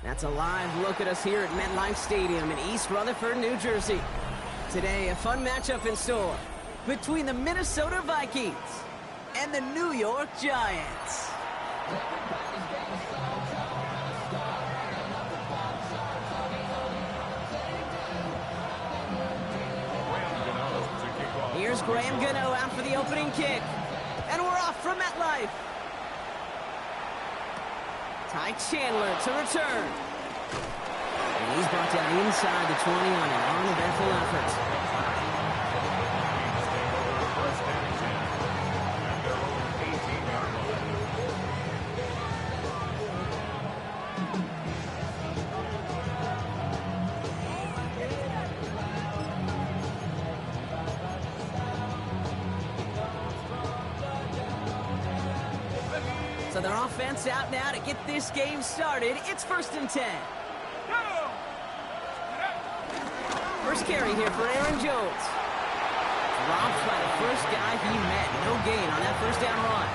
That's a live look at us here at MetLife Stadium in East Rutherford, New Jersey. Today, a fun matchup in store between the Minnesota Vikings and the New York Giants. Here's Graham Gano out for the opening kick. And we're off from MetLife. Ty Chandler to return. And he's brought down inside the 20 on an uneventful effort. So their offense out now to get this game started. It's 1st and 10. First carry here for Aaron Jones. Dropped by the first guy he met. No gain on that first down run.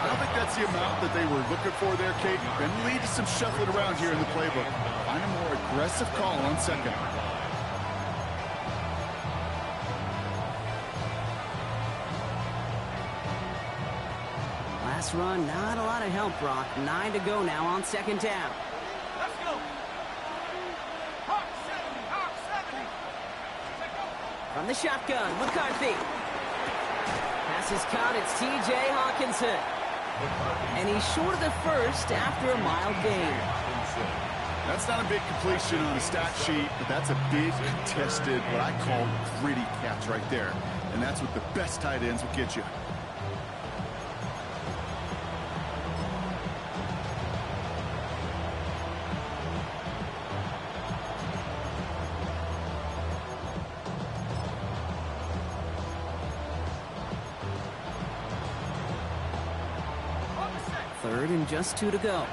I don't think that's the amount that they were looking for there, Kate. And lead to some shuffling around here in the playbook. Find a more aggressive call on second. Last run, not a lot of help, Brock. 9 to go now on 2nd down. Let's go. Hawk 70. From the shotgun, McCarthy. Pass is caught, it's T.J. Hawkinson. And he's short of the first after a mild gain. That's not a big completion on a stat sheet, but that's a big contested, what I call gritty catch right there. And that's what the best tight ends will get you. Third and just 2 to go.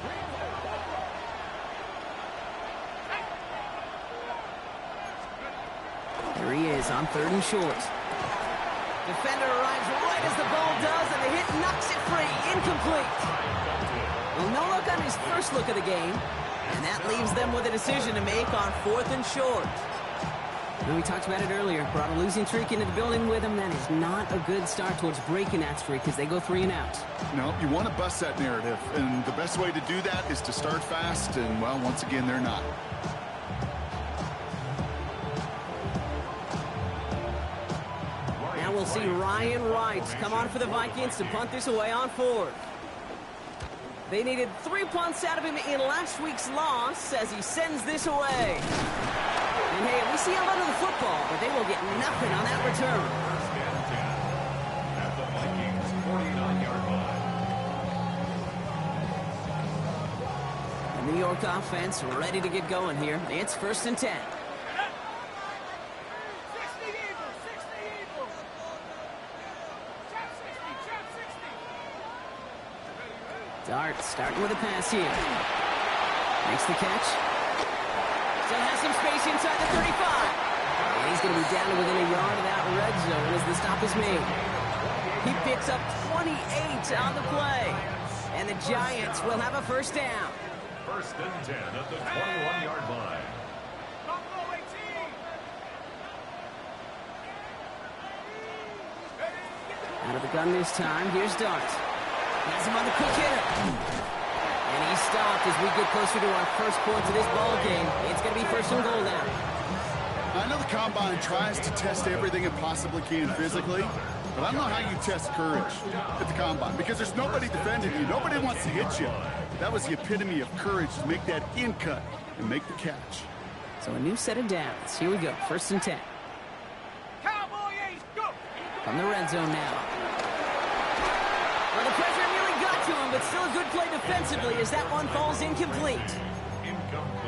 Here he is on 3rd and short. Defender arrives right as the ball does, and the hit knocks it free. Incomplete. Well, no look on his first look of the game, and that leaves them with a decision to make on 4th and short. We talked about it earlier. Brought a losing streak into the building with him. That is not a good start towards breaking that streak as they go 3 and out. No, you want to bust that narrative, and the best way to do that is to start fast, and, well, once again, they're not. Now we'll see Ryan Wright come on for the Vikings to punt this away on 4th. They needed 3 punts out of him in last week's loss as he sends this away. And hey, we see a lot of the football, but they will get nothing on that return. At the Vikings 49-yard line. The New York offense ready to get going here. It's 1st and 10. 60 Eagles. Trap 60. Dart starting with a pass here. Makes the catch. Still has some space inside the 35. And he's going to be down to within a yard of that red zone as the stop is made. He picks up 28 on the play. And the Giants will have a 1st down. 1st and 10 at the 21-yard line. Out of the gun this time. Here's Dart. Has him on the quick hitter. And he's stopped as we get closer to our first points of this ball game. It's going to be 1st and goal now. I know the Combine tries to test everything it possibly can physically, but I don't know how you test courage at the Combine because there's nobody defending you. Nobody wants to hit you. That was the epitome of courage to make that in cut and make the catch. So a new set of downs. Here we go. 1st and 10. From the red zone now. Well, the pressure nearly got to him, but still a good play defensively as that one falls incomplete.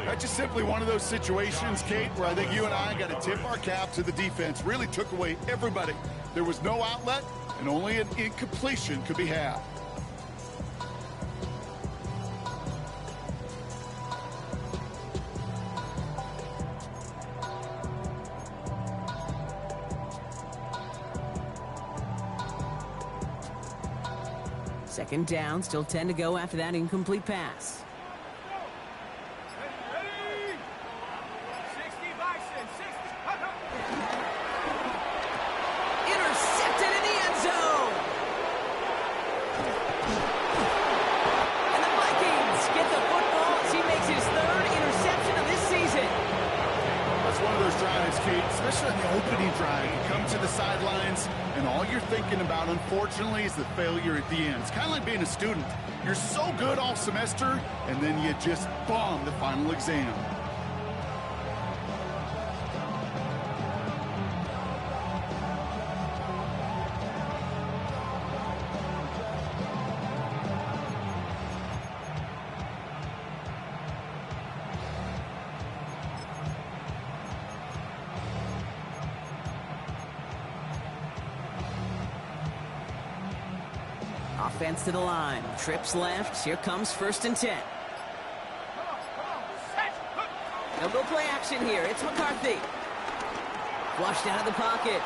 That's just simply one of those situations, Kate, where I think you and I got to tip our cap to the defense. Really took away everybody. There was no outlet, and only an incompletion could be had. Second down, still 10 to go after that incomplete pass. especially on the opening drive. You come to the sidelines, and all you're thinking about, unfortunately, is the failure at the end. It's kind of like being a student. You're so good all semester, and then you just bomb the final exam. Offense to the line. Trips left. Here comes 1st and 10. They'll go play action here. It's McCarthy. Flushed out of the pocket.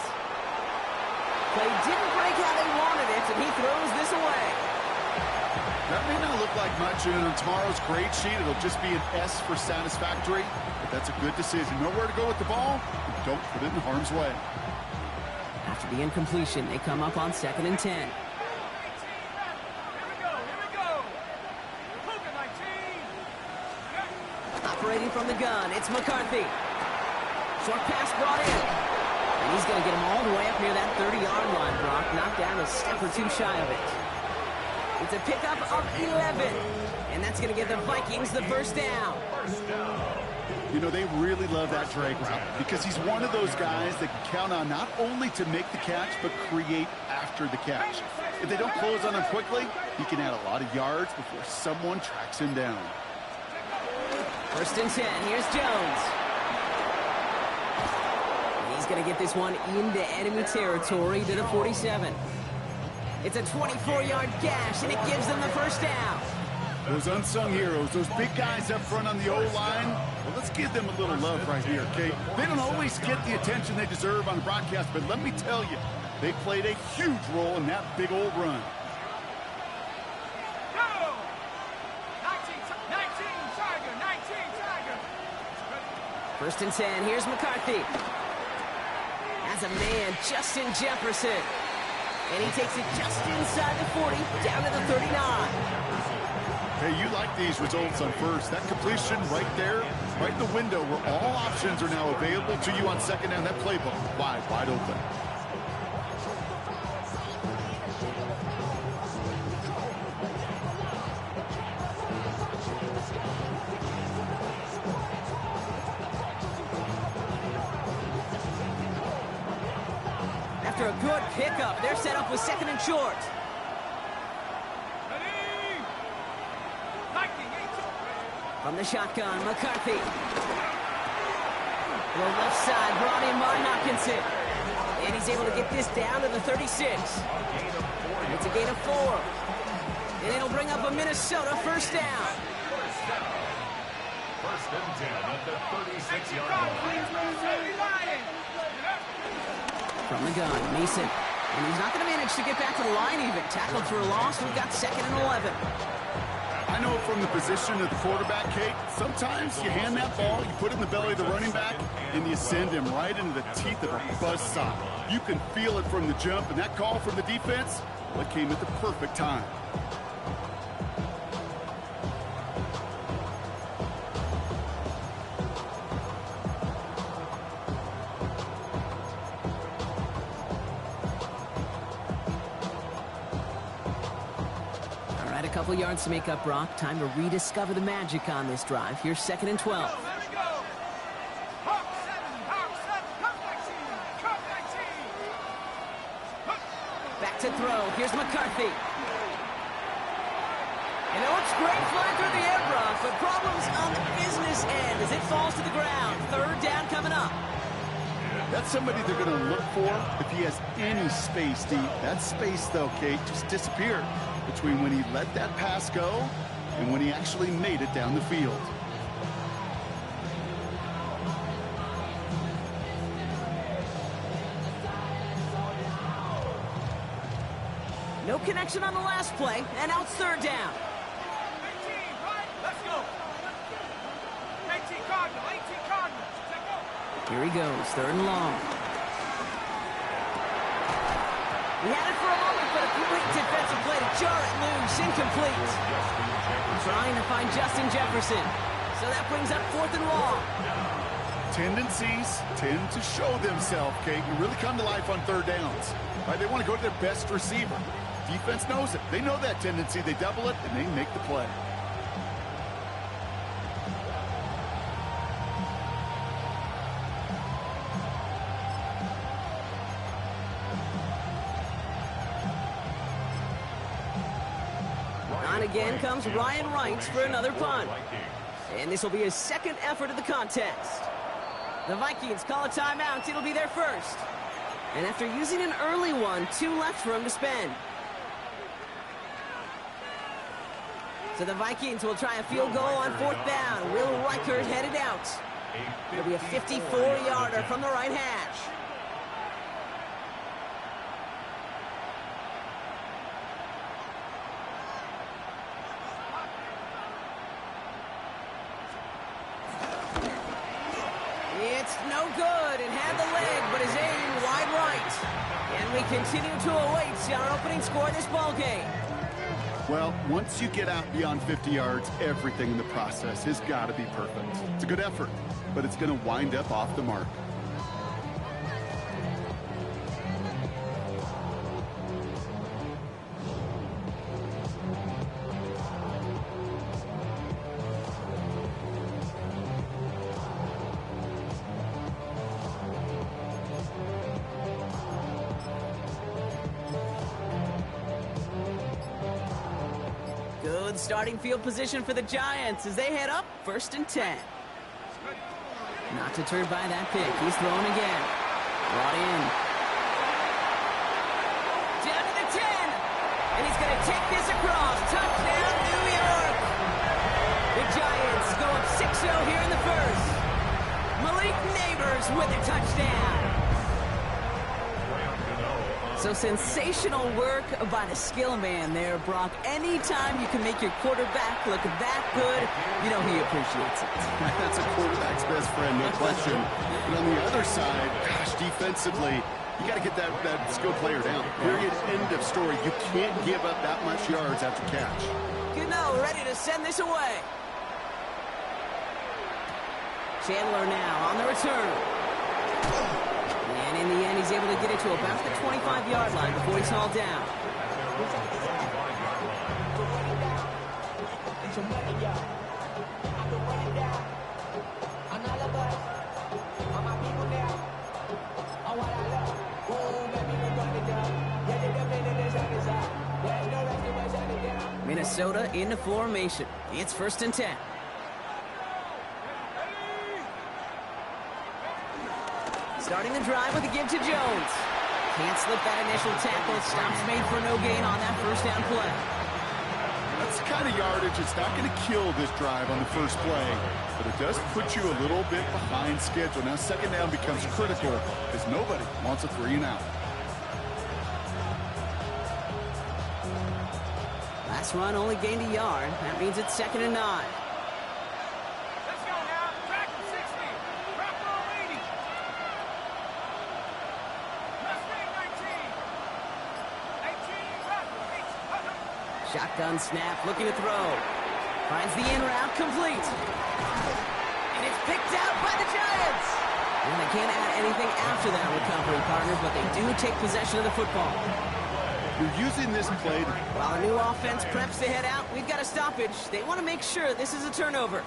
Play didn't break how they wanted it, and he throws this away. That may not look like much, and on tomorrow's grade sheet, it'll just be an S for satisfactory, but that's a good decision. Nowhere to go with the ball, and don't put it in harm's way. After the incompletion, they come up on 2nd and 10. Operating from the gun, it's McCarthy. Short pass brought in. And he's going to get him all the way up near that 30-yard line, Brock. Knocked down a step or two shy of it. It's a pickup of 11. And that's going to give the Vikings the first down. You know, they really love that drag route because he's one of those guys that can count on not only to make the catch, but create after the catch. If they don't close on him quickly, he can add a lot of yards before someone tracks him down. 1st and 10. Here's Jones. He's going to get this one into enemy territory to the 47. It's a 24-yard gash, and it gives them the first down. Those unsung heroes, those big guys up front on the O-line, well, let's give them a little love right here, okay? They don't always get the attention they deserve on the broadcast, but let me tell you, they played a huge role in that big old run. 1st and 10. Here's McCarthy. As a man, Justin Jefferson. And he takes it just inside the 40, down to the 39. Hey, you like these results on first. That completion right there, right in the window where all options are now available to you on 2nd down. That playbook wide open. After a good pickup, they're set up with 2nd and short. From the shotgun, McCarthy. The left side brought in by Hockenson. And he's able to get this down to the 36. It's a gain of 4. And it'll bring up a Minnesota first down. 1st and 10 at the 36-yard line. From the gun, Mason. And he's not going to manage to get back to the line even. Tackled for a loss. We've got 2nd and 11. I know from the position of the quarterback, Kate, sometimes you hand that ball, you put it in the belly of the running back, and you send him right into the teeth of a buzzsaw. You can feel it from the jump, and that call from the defense, well, it came at the perfect time. A couple yards to make up, Brock. Time to rediscover the magic on this drive. Here's 2nd and 12. Back to throw. Here's McCarthy. And it looks great flying through the air, Brock, but problems on the business end as it falls to the ground. 3rd down coming up. That's somebody they're going to look for if he has any space deep. That space, though, Kate, just disappeared between when he let that pass go and when he actually made it down the field. No connection on the last play, and now it's 3rd down. 18, right? Let's go. 18 Cardinal, 18 Cardinal. Here he goes, 3rd and long. He had it for a moment, but a great defensive play to jar it loose, incomplete. Trying to find Justin Jefferson. So that brings up 4th and long. Tendencies tend to show themselves, Kate, and really come to life on third downs. Right? They want to go to their best receiver. Defense knows it. They know that tendency. They double it, and they make the play. On again comes Ryan Wright for another punt. And this will be his second effort of the contest. The Vikings call a timeout. It'll be their first. And after using an early one, 2 left for him to spend. So the Vikings will try a field goal on 4th down. Will Reichert headed out. It'll be a 54-yarder from the right hash. It's no good. It had the leg, but is aimed wide right. And we continue to await our opening score of this ball game. Well, once you get out beyond 50 yards, everything in the process has got to be perfect. It's a good effort, but it's going to wind up off the mark. Good starting field position for the Giants as they head up 1st and 10. Not deterred by that pick. He's throwing again. Brought in. Down to the 10. And he's going to take this across. Touchdown, New York. The Giants go up 6-0 here in the first. Malik Neighbors with a touchdown. So sensational work by the skill man there, Brock. Anytime you can make your quarterback look that good, you know he appreciates it. That's a quarterback's best friend, no question. But on the other side, gosh, defensively, you got to get that skill player down. Period. End of story. You can't give up that much yards after catch. Gano ready to send this away. Chandler now on the return. And in the end, he's able to get it to about the 25-yard line before he's hauled down. Minnesota into formation. It's 1st and 10. Starting the drive with a give to Jones. Can't slip that initial tackle. Stops made for no gain on that 1st down play. That's the kind of yardage. It's not going to kill this drive on the first play, but it does put you a little bit behind schedule. Now 2nd down becomes critical because nobody wants a 3-and-out. Last run only gained a yard. That means it's 2nd and 9. Let's go now. Track him 60. Drop roll 80. Mustang 19. 18. Shotgun snap, looking to throw. Finds the in route, complete. And it's picked out by the Giants. And they can't add anything after that recovery, partner, but they do take possession of the football. You're using this play to... While the new offense preps to head out, we've got a stoppage. They want to make sure this is a turnover.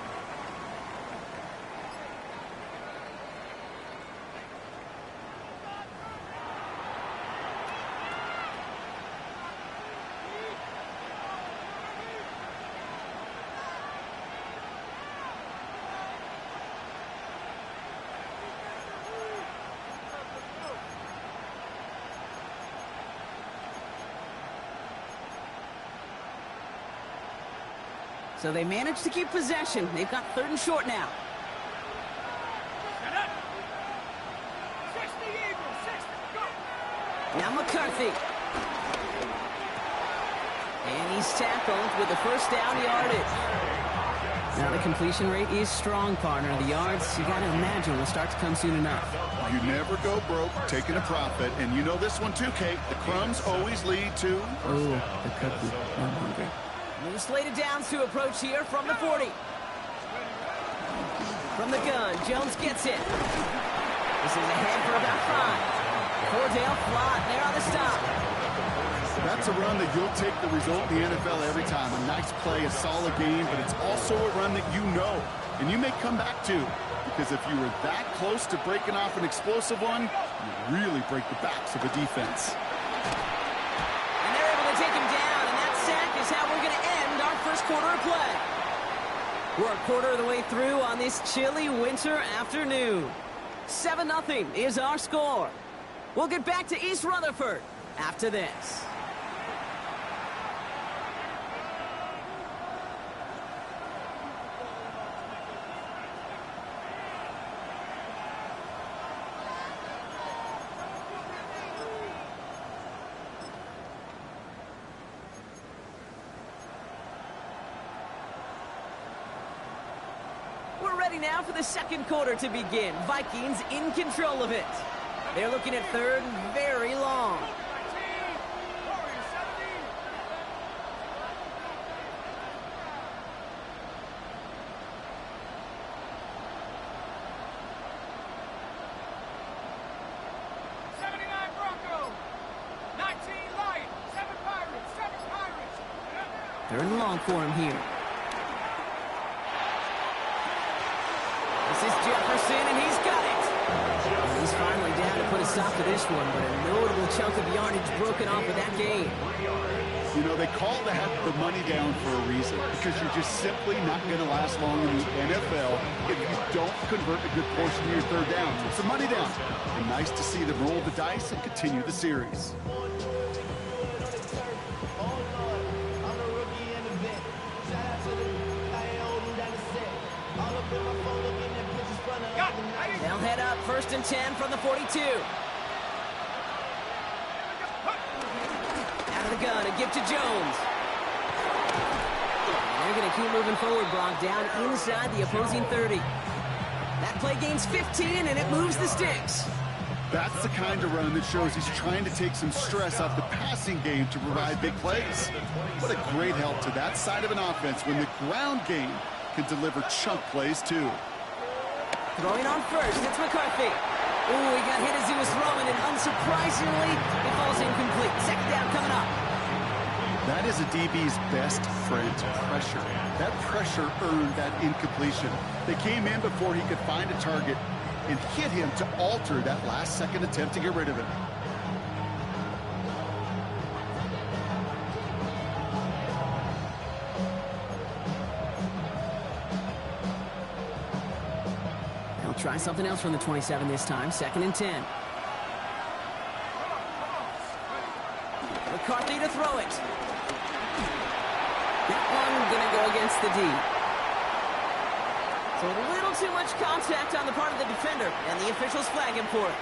So they managed to keep possession. They've got 3rd and short now. Set up. 60 Eagles. 60. Go. Now McCarthy. And he's tackled with the 1st down yardage. Now the completion rate is strong, partner. The yards, you got to imagine, will start to come soon enough. You never go broke taking a profit, and you know this one too, Kate. The crumbs always lead to... Oh, the cookie. I'm hungry. New slated downs to approach here from the 40. From the gun, Jones gets it. This is ahead for about 5. Cordell Flott there on the stop. That's a run that you'll take the result in the NFL every time. A nice play, a solid game, but it's also a run that you know, and you may come back to. Because if you were that close to breaking off an explosive one, you really break the backs of a defense. And they're able to take him down, and that sack is how we're going to end our first quarter of play. We're a quarter of the way through on this chilly winter afternoon. 7-0 is our score. We'll get back to East Rutherford after this. We're ready now for the second quarter to begin. Vikings in control of it. They're looking at third and very long. Warriors 17. Bronco. 19 Lion. 7 Pirates. 7 Pirates. Third and long for him here. This is Jefferson, and he's got it. He's finally down to put a stop to this one, but a notable chunk of yardage broken off of that game. You know, they call that the money down for a reason, because you're just simply not going to last long in the NFL if you don't convert a good portion of your third down. It's a money down. And nice to see them roll the dice and continue the series. They'll head up first and 10 from the 42. Out of the gun, a give to Jones. And they're going to keep moving forward, Brock, down inside the opposing 30. That play gains 15, and it moves the sticks. That's the kind of run that shows he's trying to take some stress off the passing game to provide big plays. What a great help to that side of an offense when the ground game can deliver chunk plays, too. Throwing on first, it's McCarthy. Ooh, he got hit as he was throwing, and unsurprisingly, it falls incomplete. Second down coming up. That is a DB's best friend, pressure. That pressure earned that incompletion. They came in before he could find a target and hit him to alter that last-second attempt to get rid of him. Try something else from the 27 this time. Second and 10. McCarthy to throw it. That one going to go against the D. So a little too much contact on the part of the defender, and the officials flag him for it.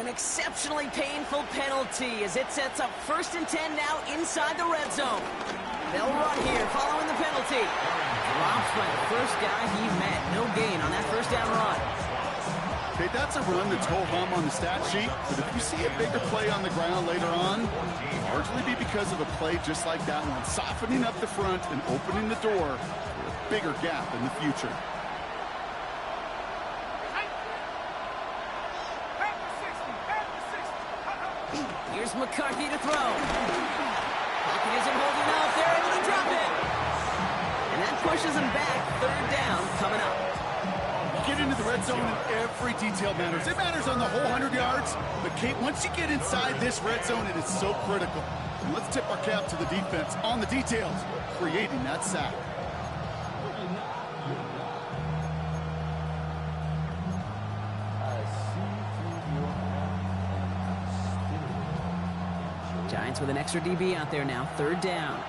Exceptionally painful penalty as it sets up first and 10 now inside the red zone. They'll run here following the penalty. Drops by the first guy he met. No gain on that first down run. Okay, that's a run that's ho-hum on the stat sheet, but if you see a bigger play on the ground later on, it'll largely be because of a play just like that one, softening up the front and opening the door for a bigger gap in the future. Here's McCarthy to throw. Pocket isn't holding up. They're able to drop it. And that pushes him back. Third down coming up. Get into the red zone and every detail matters. It matters on the whole 100 yards. But, Kate, once you get inside this red zone, it is so critical. And let's tip our cap to the defense on the details, creating that sack. Giants with an extra DB out there now. Third down.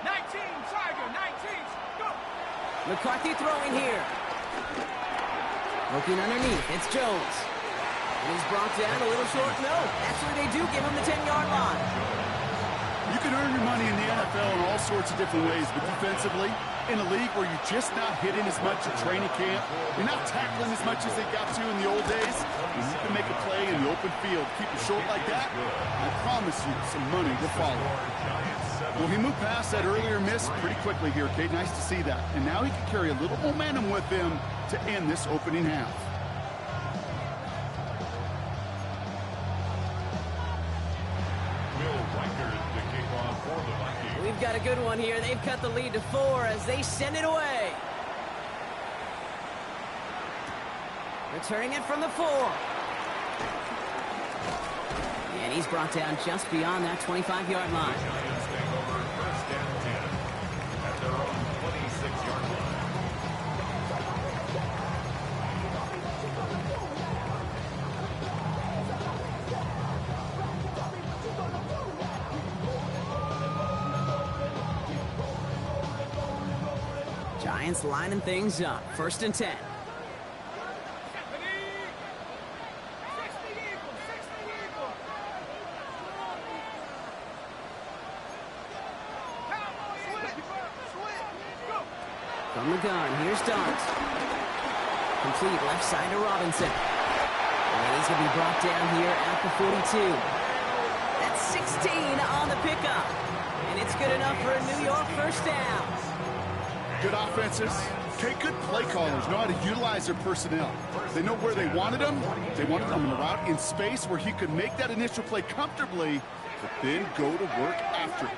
19, Tiger, 19, go! McCarthy throwing here. Looking underneath, it's Jones. And he's brought down a little short. No, actually they do give him the 10-yard line. You can earn your money in the NFL in all sorts of different ways, but defensively, in a league where you're just not hitting as much at training camp, you're not tackling as much as they got to in the old days, and you can make a play in the open field. Keep it short like that, I promise you some money will follow. Well, he moved past that earlier miss pretty quickly here, Kate. Nice to see that. And now he can carry a little momentum with him to end this opening half. We've got a good one here. They've cut the lead to 4 as they send it away. Returning it from the 4. And he's brought down just beyond that 25-yard line. Giants take over first and 10 at their own 26-yard line. Giants lining things up. First and 10. From the gun, here's Dart. Complete left side to Robinson. And he's going to be brought down here at the 42. That's 16 on the pickup. And it's good enough for a New York first down. Good offenses. Okay, good play callers know how to utilize their personnel. They know where they wanted them. They wanted them in a route in space where he could make that initial play comfortably, but then go to work after it.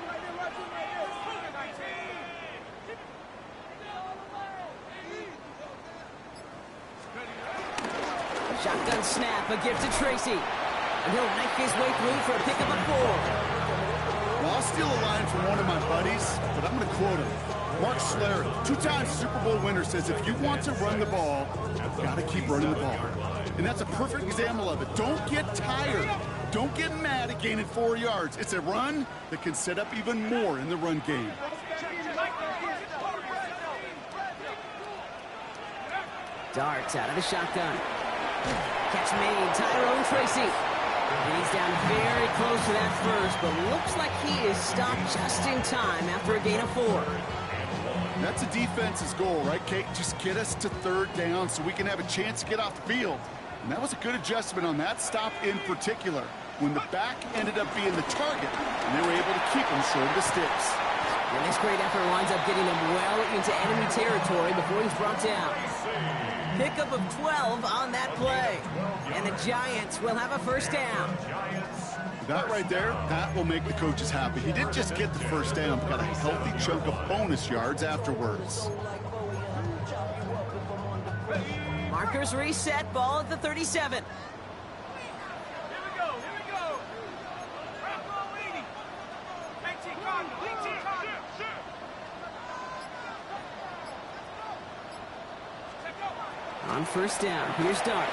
Shotgun snap, a gift to Tracy. And he'll make his way through for a pickup of 4. Well, I'll steal a line from one of my buddies, but I'm going to quote him. Mark Schlereth, 2-time Super Bowl winner, says if you want to run the ball, you've got to keep running the ball. And that's a perfect example of it. Don't get tired. Don't get mad at gaining 4 yards. It's a run that can set up even more in the run game. Darts out of the shotgun. Catch made, Tyrone Tracy. And he's down very close to that first, but looks like he is stopped just in time after a gain of 4. That's a defense's goal, right, Kate? Just get us to 3rd down so we can have a chance to get off the field. And that was a good adjustment on that stop in particular, when the back ended up being the target, and they were able to keep him short of the sticks. And this great effort winds up getting him well into enemy territory before he's brought down. Pickup of 12 on that play. And the Giants will have a first down. That right there, that will make the coaches happy. He didn't just get the first down, but got a healthy chunk of bonus yards afterwards. Markers reset, ball at the 37. Here we go. Bravo 80. 18 Cardinals. 18 Cardinals. On first down, here's Dart.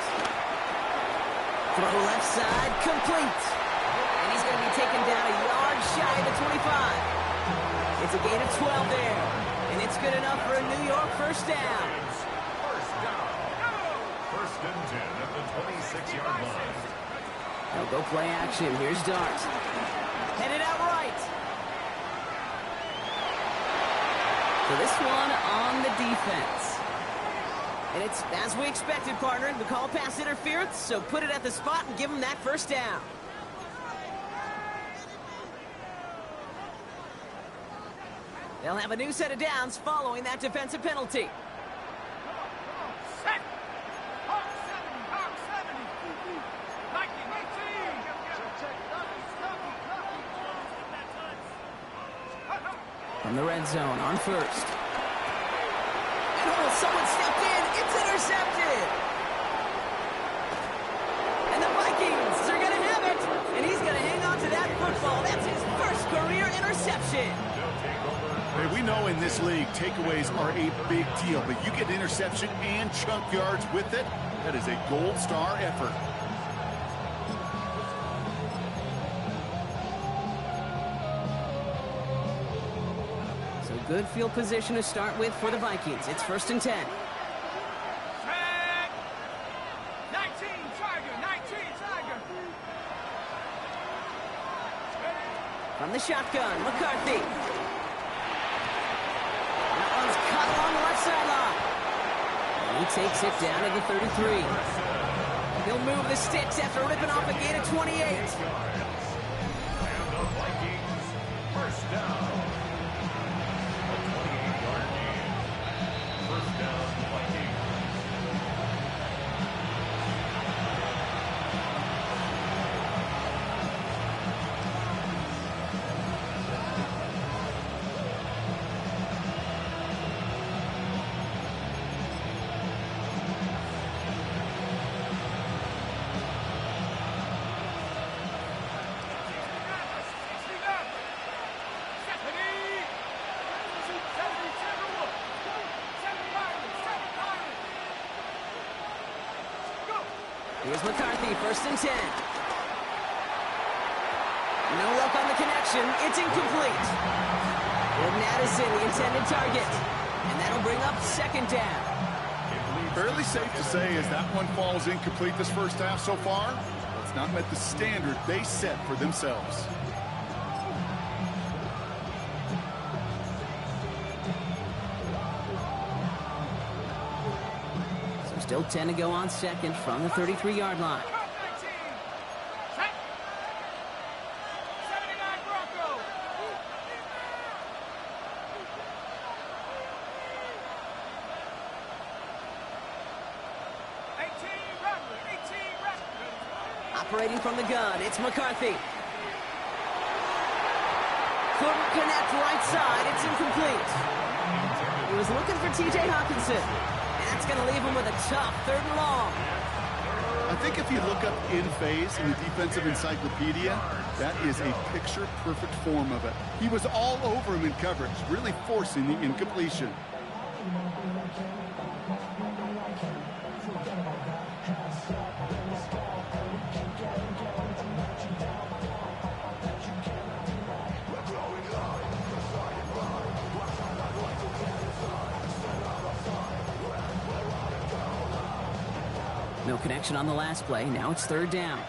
Throw left side, complete. And he's going to be taken down a yard shy of the 25. It's a gain of 12 there. And it's good enough for a New York first down. First and 10 at the 26-yard line. They'll go play action. Here's Dart. Headed out right. So this one on the defense. And it's as we expected, partner. The call pass interference, so put it at the spot and give him that first down. They'll have a new set of downs following that defensive penalty. Set. Hawk 70. Lightning 18. From the red zone on first. And oh, someone stepped in. It's intercepted. And the Vikings are going to have it. And he's going to hang on to that football. That's his first career interception. Hey, we know in this league, takeaways are a big deal, but you get interception and chunk yards with it, that is a gold star effort. So good field position to start with for the Vikings. It's first and 10. Check. From the shotgun, McCarthy. That one's cut along the left sideline. And he takes it down to the 33. He'll move the sticks after ripping off a gain of 28. And the Vikings, first down. A 28-yard gain. First down, Vikings. Here's McCarthy, 1st and 10. No luck on the connection. It's incomplete. Jordan Addison, the intended target. And that'll bring up 2nd down. Fairly safe to say as that one falls incomplete this first half so far, it's not met the standard they set for themselves. So still 10 to go on 2nd from the 33-yard line. Operating from the gun, it's McCarthy. Couldn't connect right side, it's incomplete. He was looking for T.J. Hawkinson. And that's going to leave him with a tough 3rd and long. I think if you look up in phase in the defensive encyclopedia, that is a picture-perfect form of it. He was all over him in coverage, really forcing the incompletion. No connection on the last play. Now it's 3rd down.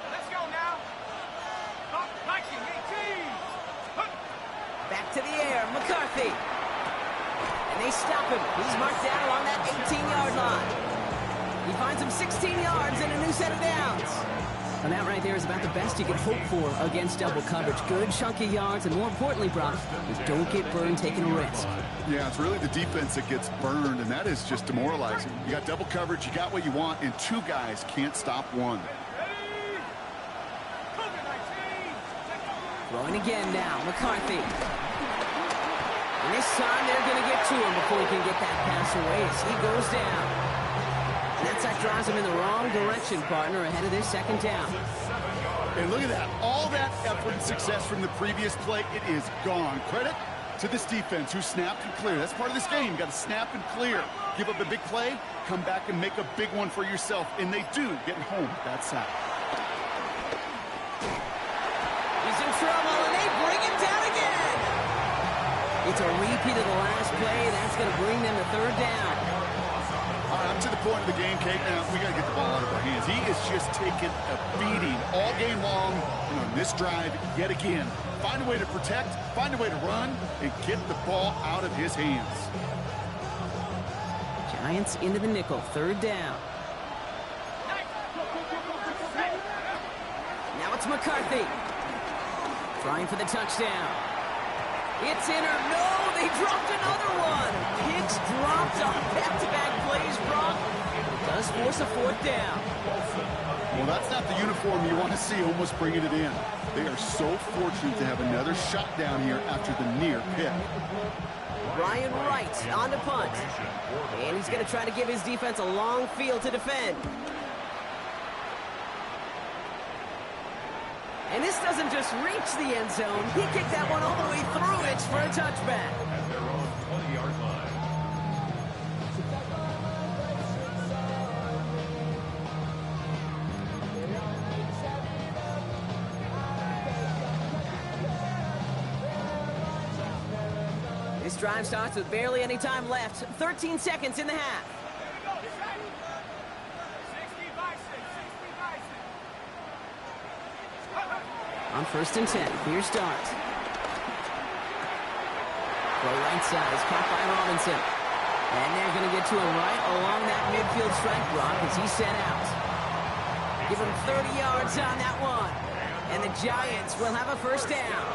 Let's go now. Viking 18. Back to the air, McCarthy. And they stop him. He's marked down along that 18-yard line. He finds him 16 yards and a new set of downs. And that right there is about the best you can hope for against double coverage. Good chunky yards, and more importantly, Brock, is don't get burned taking a risk. Yeah, it's really the defense that gets burned, and that is just demoralizing. You got double coverage, you got what you want, and 2 guys can't stop one. Throwing again now, McCarthy. And this time they're going to get to him before he can get that pass away as he goes down. And that sack drives him in the wrong direction, partner, ahead of this 2nd down. And look at that. All that effort and success from the previous play, it is gone. Credit to this defense who snapped and cleared. That's part of this game. You got to snap and clear. Give up a big play, come back and make a big one for yourself. And they do, getting home with that sack. He's in trouble, and they bring him down again. It's a repeat of the last play. That's going to bring them to 3rd down. All right, I'm to the point of the game, Kate. Now, we got to get the ball out of our hands. He is just taking a beating all game long. And on this drive, yet again, find a way to protect, find a way to run, and get the ball out of his hands. Giants into the nickel, 3rd down. Now it's McCarthy. Trying for the touchdown. It's in or no, they dropped another one. Hicks dropped on back-to-back plays, Brock. It does force a 4th down. Well, that's not the uniform you want to see almost bringing it in. They are so fortunate to have another shot down here after the near pick. Brian Wright on to punt. And he's going to try to give his defense a long field to defend. And this doesn't just reach the end zone. He kicked that one all the way through it for a touchback. At their own 20-yard line. This drive starts with barely any time left. 13 seconds in the half. On 1st and 10, here's Dart. Throw right side is caught by Robinson. And they're going to get to him right along that midfield strike block as he's sent out. Give him 30 yards on that one. And the Giants will have a first down.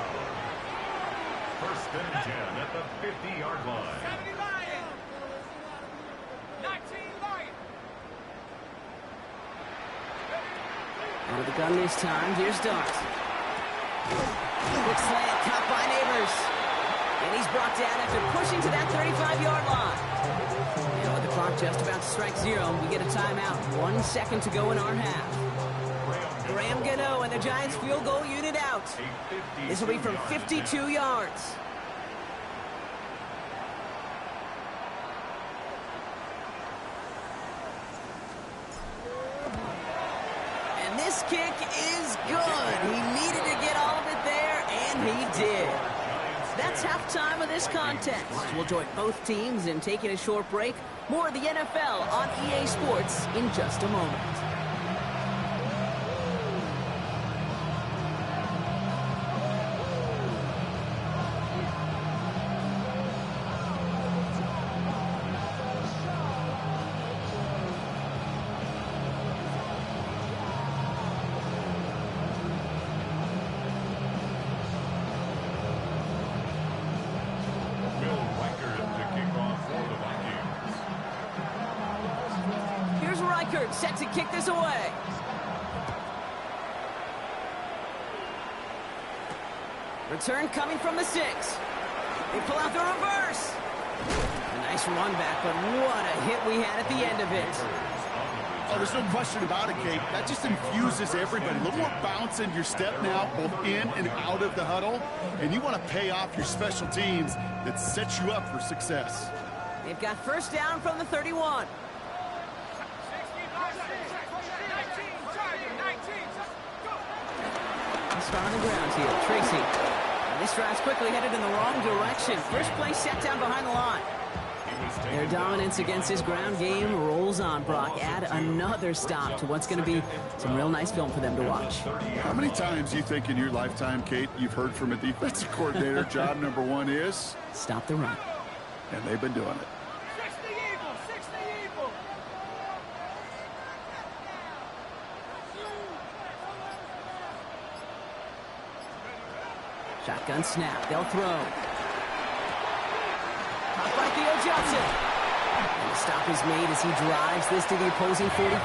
1st and 10 at the 50-yard line. 70 Lions. 19 Lions. Out of the gun this time, here's Dart. Quick slant, caught by Neighbors. And he's brought down after pushing to that 35-yard line. And with the clock just about to strike 0, we get a timeout. 1 second to go in our half. Graham Gano and the Giants field goal unit out. This will be from 52 yards. And this kick is good. He needed to get all of it there, and he did. That's halftime of this contest. We'll join both teams in taking a short break. More of the NFL on EA Sports in just a moment. Set to kick this away. Return coming from the 6. They pull out the reverse. A nice run back, but what a hit we had at the end of it. Oh, there's no question about it, Kate. That just infuses everybody. A little more bounce in your step now, both in and out of the huddle. And you want to pay off your special teams that sets you up for success. They've got first down from the 31. On the ground here, Tracy. And this drive's quickly headed in the wrong direction. First play set down behind the line. Their dominance against this ground game rolls on, Brock. Add another stop to what's going to be some real nice film for them to watch. How many times do you think in your lifetime, Kate, you've heard from a defensive coordinator, job number 1 is? Stop the run. And they've been doing it. 60 Eagles, 60 Eagles. Shotgun snap. They'll throw. Caught by Theo Johnson. And the stop is made as he drives this to the opposing 43. A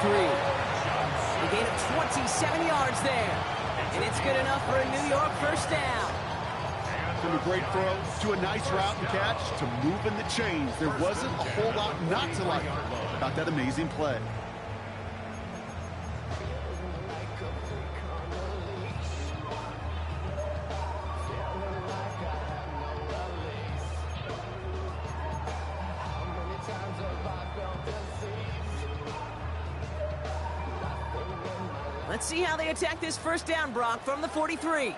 gain of 27 yards there. And it's good enough for a New York first down. From a great throw to a nice route and catch to moving the chains. There wasn't a whole lot not to like about that amazing play. Let's see how they attack this first down, Brock, from the 43.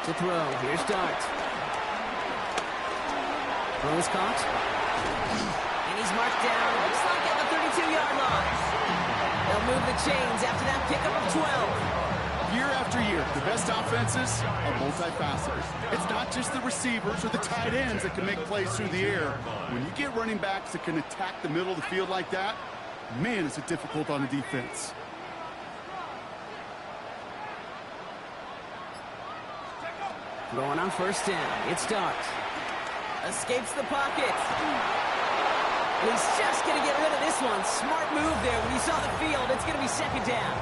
To throw, here's Dart. Throw is caught. And he's marked down, looks like at the 32-yard line. They'll move the chains after that pickup of 12. Year after year, the best offenses are multifaceted. It's not just the receivers or the tight ends that can make plays through the air. When you get running backs that can attack the middle of the field like that, man, is it difficult on the defense. Going on first down, it's Dart. Escapes the pocket. He's just going to get rid of this one. Smart move there when he saw the field. It's going to be second down.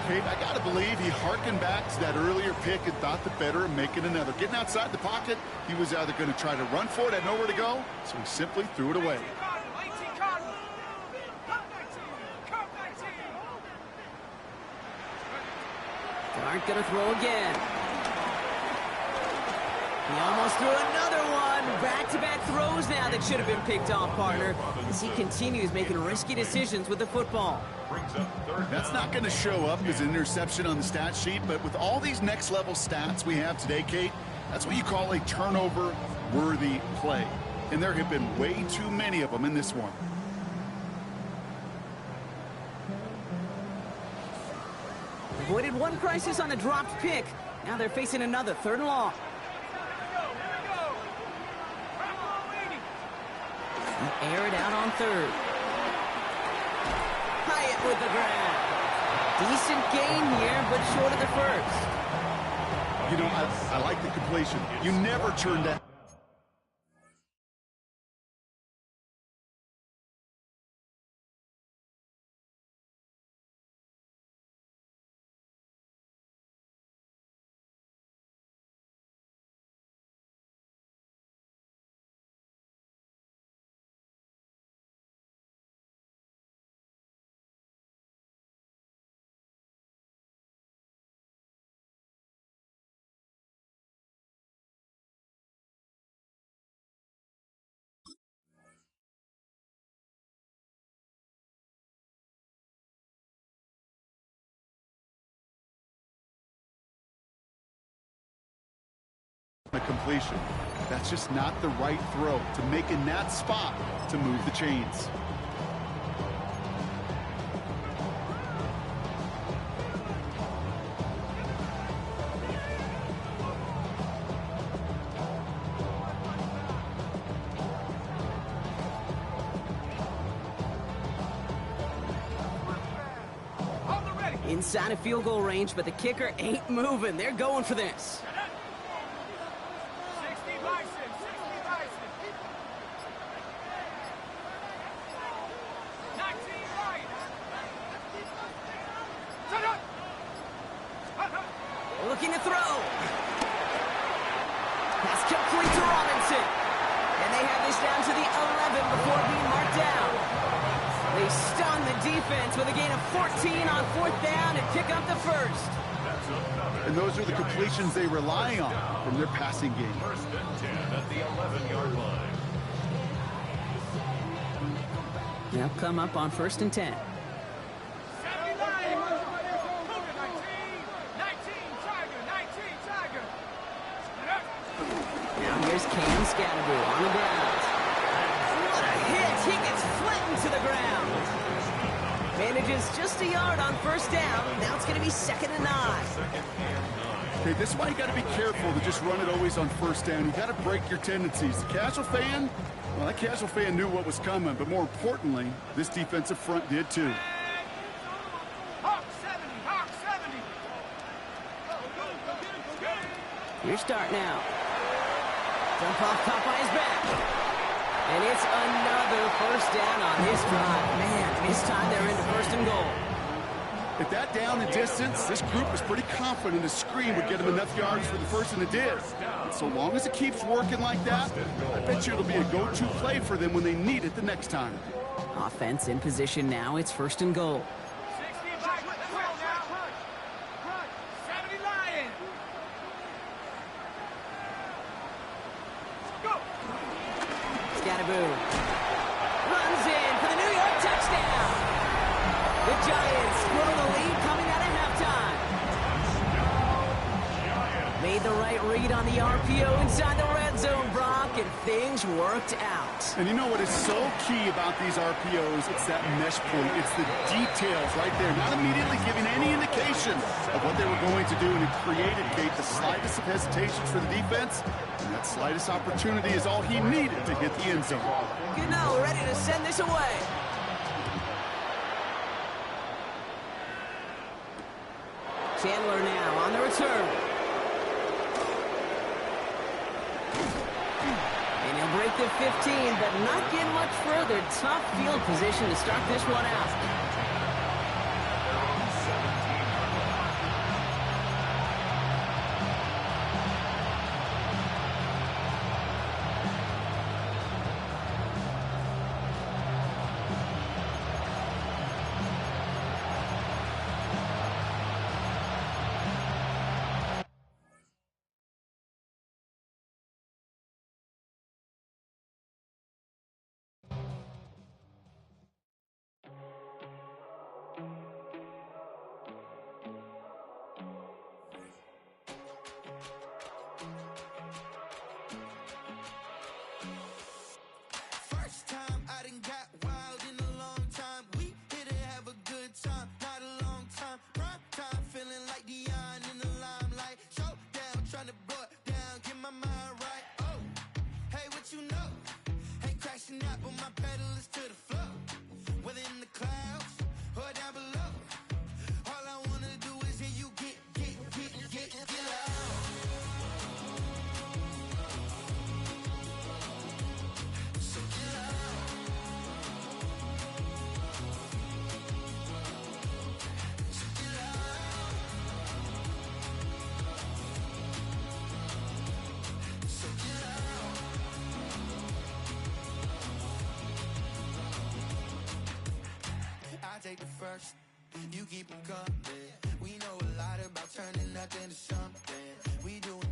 Kate, I got to believe he harkened back to that earlier pick and thought the better of making another. Getting outside the pocket, he was either going to try to run for it, had nowhere to go, so he simply threw it away. Dart going to throw again. He almost threw another one. Back-to-back throws now that should have been picked off, partner, as he continues making risky decisions with the football. That's not going to show up as an interception on the stat sheet, but with all these next-level stats we have today, Kate, that's what you call a turnover-worthy play. And there have been way too many of them in this one. Avoided one crisis on the dropped pick. Now they're facing another 3rd and long. Air it out on 3rd. Hyatt with the grab. Decent gain here, but short of the first. You know, I like the completion. You never turn down. A completion. That's just not the right throw to make in that spot to move the chains. Inside of field goal range, but the kicker ain't moving. They're going for this. 60 Bison, 60 Bison. 19 right. Looking to throw. Pass complete to Robinson. And they have this down to the 11 before being marked down. They stun the defense with a gain of 14 on 4th down and pick up the first. And those are the completions they rely on from their passing game. 1st and 10 at the 11-yard line. They'll come up on 1st and 10. 19, 19 Tiger. Now here's Cam Scatterby on the ground. What a hit! He gets flattened to the ground. Manages just a yard on 1st down. Now it's going to be 2nd and 9. Okay, this is why you got to be careful to just run it always on 1st down. You got to break your tendencies. The casual fan, well, that casual fan knew what was coming, but more importantly, this defensive front did too. Hawk 70, Hawk 70. Your start now. Jump off, caught by his back. And it's another 1st down on this drive. Man, this time they're into 1st and goal. At that down and distance, this group was pretty confident a screen would get them enough yards for the first, and it did. And so long as it keeps working like that, I bet you it'll be a go-to play for them when they need it the next time. Offense in position now. It's 1st and goal. 60 back, let's go now. 70 Lion. Go. Scatterby runs in for the New York touchdown. The Giants grow the lead coming out of halftime. Made the right read on the RPO inside the red zone, Brock, and things worked out. And you know what is so key about these RPOs? It's that mesh point. It's the details right there. Not immediately giving any indication of what they were going to do, and it created, Kate, the slightest of hesitations for the defense. And that slightest opportunity is all he needed to hit the end zone. Gano ready to send this away. Chandler now on the return. And he'll break the 15, but not get much further. Tough field position to start this one out. pushing up, but my pedal is to the floor. Whether in the clouds or down below, all I wanna do is hear you get loud. So get loud. So get loud. So get loud. I take the first, you keep it coming. We know a lot about turning nothing to something. We doing